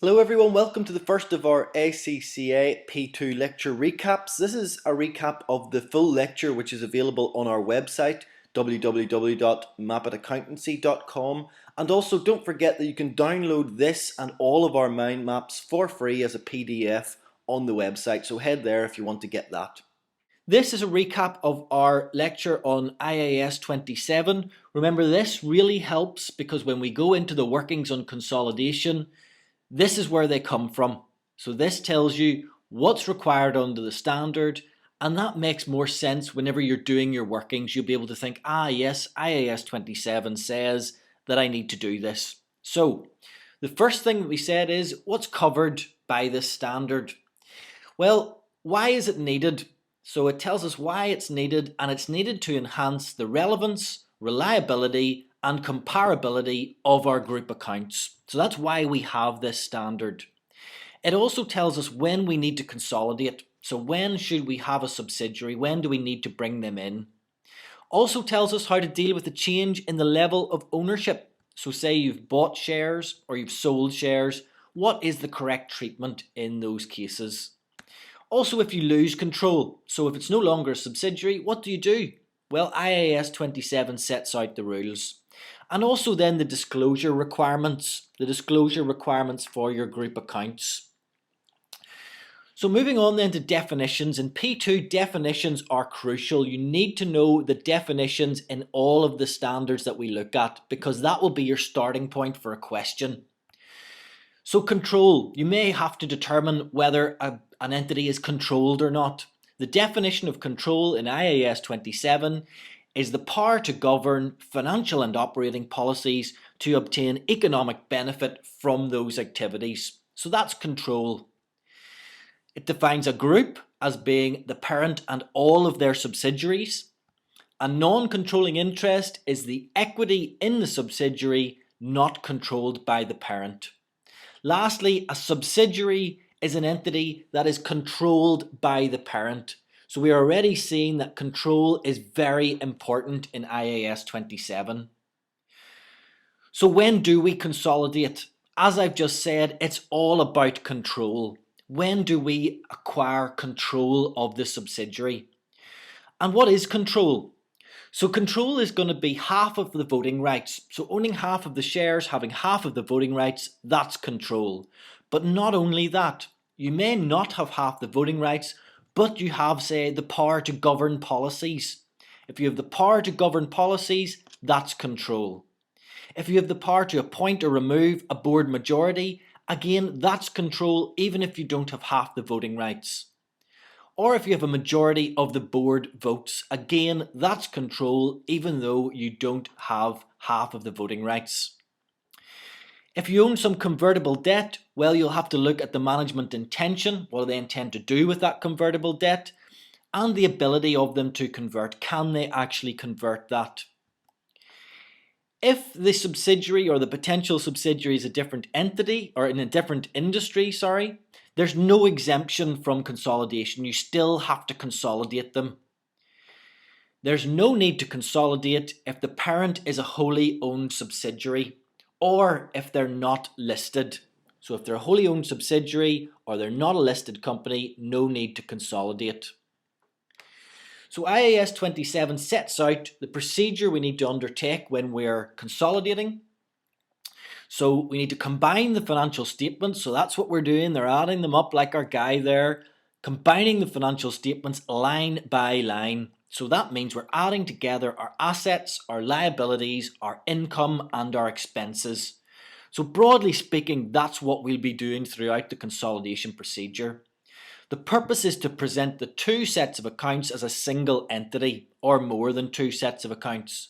Hello everyone, welcome to the first of our ACCA P2 lecture recaps. This is a recap of the full lecture which is available on our website www.mapitaccountancy.com, and also don't forget that you can download this and all of our mind maps for free as a PDF on the website, so head there if you want to get that. This is a recap of our lecture on IAS 27. Remember, this really helps because when we go into the workings on consolidation, this is where they come from. So this tells you what's required under the standard, and that makes more sense whenever you're doing your workings. You'll be able to think, yes, IAS 27 says that I need to do this. So the first thing that we said is what's covered by this standard. Well, why is it needed? So it tells us why it's needed, and it's needed to enhance the relevance, reliability, and comparability of our group accounts. So that's why we have this standard. It also tells us when we need to consolidate. So when should we have a subsidiary? When do we need to bring them in? Also tells us how to deal with the change in the level of ownership. So say you've bought shares or you've sold shares. What is the correct treatment in those cases? Also, if you lose control, so if it's no longer a subsidiary, what do you do? Well, IAS 27 sets out the rules. And also then the disclosure requirements for your group accounts. So moving on then to definitions. In P2, definitions are crucial. You need to know the definitions in all of the standards that we look at, because that will be your starting point for a question. So control, you may have to determine whether an entity is controlled or not. The definition of control in IAS 27 is the power to govern financial and operating policies to obtain economic benefit from those activities. So that's control. It defines a group as being the parent and all of their subsidiaries. A non-controlling interest is the equity in the subsidiary not controlled by the parent. Lastly, a subsidiary is an entity that is controlled by the parent. So we are already seeing that control is very important in IAS 27. So when do we consolidate? As I've just said, it's all about control. When do we acquire control of the subsidiary? And what is control? So control is going to be half of the voting rights. So owning half of the shares, having half of the voting rights, that's control. But not only that, you may not have half the voting rights, but you have, say, the power to govern policies. If you have the power to govern policies, that's control. If you have the power to appoint or remove a board majority, again, that's control, even if you don't have half the voting rights. Or if you have a majority of the board votes, again, that's control, even though you don't have half of the voting rights. If you own some convertible debt, well, you'll have to look at the management intention. What do they intend to do with that convertible debt? And the ability of them to convert. Can they actually convert that? If the subsidiary or the potential subsidiary is a different entity or in a different industry, there's no exemption from consolidation. You still have to consolidate them. There's no need to consolidate if the parent is a wholly owned subsidiary or if they're not listed. So if they're a wholly owned subsidiary or they're not a listed company, no need to consolidate. So IAS 27 sets out the procedure we need to undertake when we're consolidating. So we need to combine the financial statements. So that's what we're doing. They're adding them up like our guy there, combining the financial statements line by line. So that means we're adding together our assets, our liabilities, our income, and our expenses. So broadly speaking, that's what we'll be doing throughout the consolidation procedure. The purpose is to present the two sets of accounts as a single entity or more than two sets of accounts.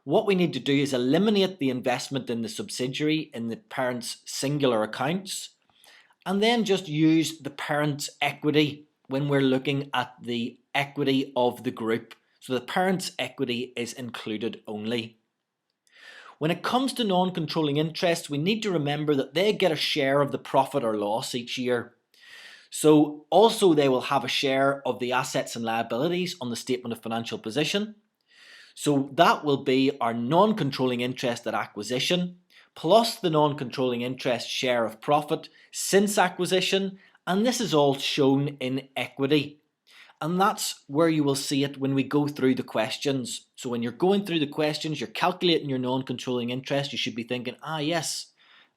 What we need to do is eliminate the investment in the subsidiary in the parent's singular accounts, and then just use the parent's equity when we're looking at the equity of the group. So the parent's equity is included only. When it comes to non-controlling interests, we need to remember that they get a share of the profit or loss each year. So also they will have a share of the assets and liabilities on the statement of financial position. So that will be our non-controlling interest at acquisition, plus the non-controlling interest share of profit since acquisition, and this is all shown in equity. And that's where you will see it when we go through the questions. So when you're going through the questions, you're calculating your non-controlling interest, you should be thinking, yes,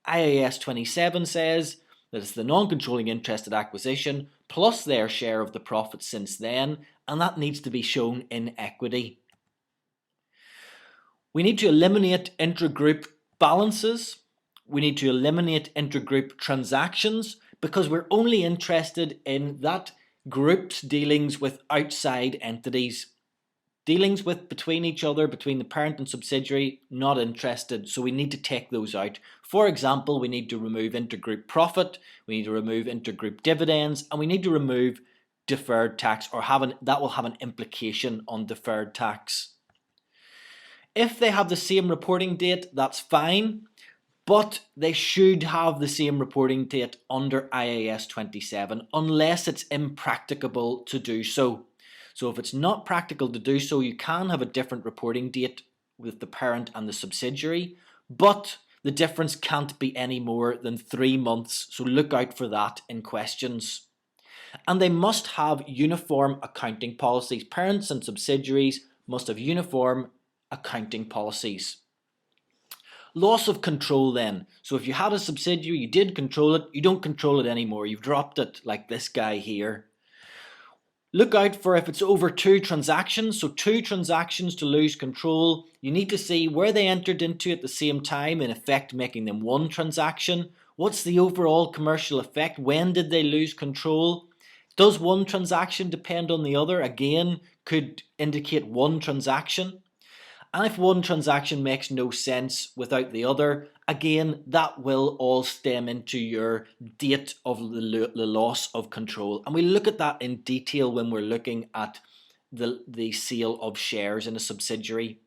IAS 27 says that it's the non-controlling interest at acquisition plus their share of the profit since then, and that needs to be shown in equity. We need to eliminate intragroup balances. We need to eliminate intragroup transactions because we're only interested in that group's dealings with outside entities. Dealings with between each other, between the parent and subsidiary, not interested. So we need to take those out. For example, we need to remove intergroup profit, we need to remove intergroup dividends, and we need to remove deferred tax, or that will have an implication on deferred tax. If they have the same reporting date, that's fine, but they should have the same reporting date under IAS 27 unless it's impracticable to do so. So if it's not practical to do so, you can have a different reporting date with the parent and the subsidiary, but the difference can't be any more than 3 months, so look out for that in questions. And they must have uniform accounting policies. Parents and subsidiaries must have uniform accounting policies. Loss of control then. So if you had a subsidiary, you did control it, you don't control it anymore, you've dropped it, like this guy here. Look out for if it's over 2 transactions, so 2 transactions to lose control. You need to see where they entered into at the same time, in effect making them 1 transaction. What's the overall commercial effect? When did they lose control? Does 1 transaction depend on the other? Again, could indicate 1 transaction. And if 1 transaction makes no sense without the other, again, that will all stem into your date of the loss of control. And we look at that in detail when we're looking at the sale of shares in a subsidiary.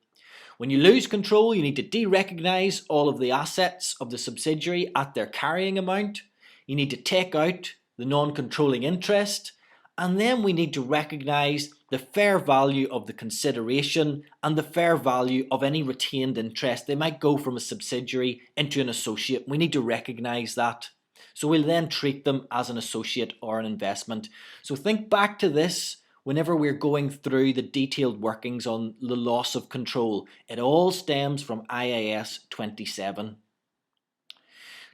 When you lose control, you need to de-recognise all of the assets of the subsidiary at their carrying amount. You need to take out the non-controlling interest. And then we need to recognise the fair value of the consideration and the fair value of any retained interest. They might go from a subsidiary into an associate. We need to recognise that. So we'll then treat them as an associate or an investment. So think back to this whenever we're going through the detailed workings on the loss of control. It all stems from IAS 27.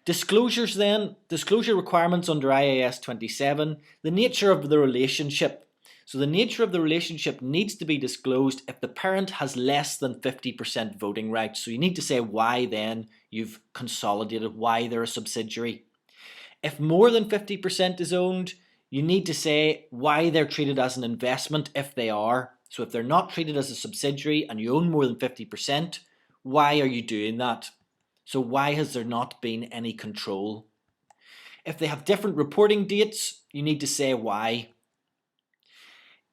Disclosures then, disclosure requirements under IAS 27, the nature of the relationship. So the nature of the relationship needs to be disclosed if the parent has less than 50% voting rights. So you need to say why then you've consolidated, why they're a subsidiary. If more than 50% is owned, you need to say why they're treated as an investment if they are. So if they're not treated as a subsidiary and you own more than 50%, why are you doing that? So why has there not been any control? If they have different reporting dates, you need to say why.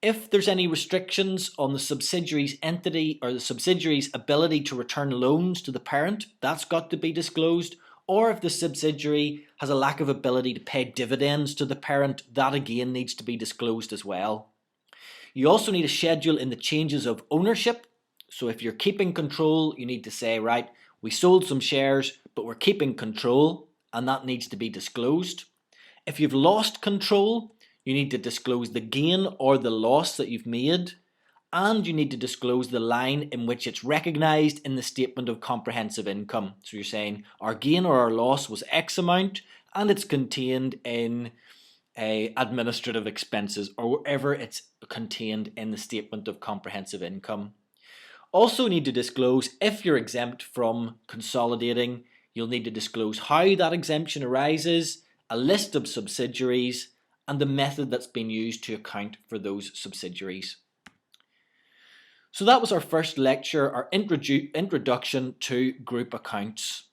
If there's any restrictions on the subsidiary's entity or the subsidiary's ability to return loans to the parent, that's got to be disclosed. Or if the subsidiary has a lack of ability to pay dividends to the parent, that again needs to be disclosed as well. You also need a schedule in the changes of ownership. So if you're keeping control, you need to say, right, we sold some shares, but we're keeping control, and that needs to be disclosed. If you've lost control, you need to disclose the gain or the loss that you've made, and you need to disclose the line in which it's recognised in the statement of comprehensive income. So you're saying our gain or our loss was X amount, and it's contained in administrative expenses or wherever it's contained in the statement of comprehensive income. Also need to disclose if you're exempt from consolidating. You'll need to disclose how that exemption arises, a list of subsidiaries, and the method that's been used to account for those subsidiaries. So that was our first lecture, our introduction to group accounts.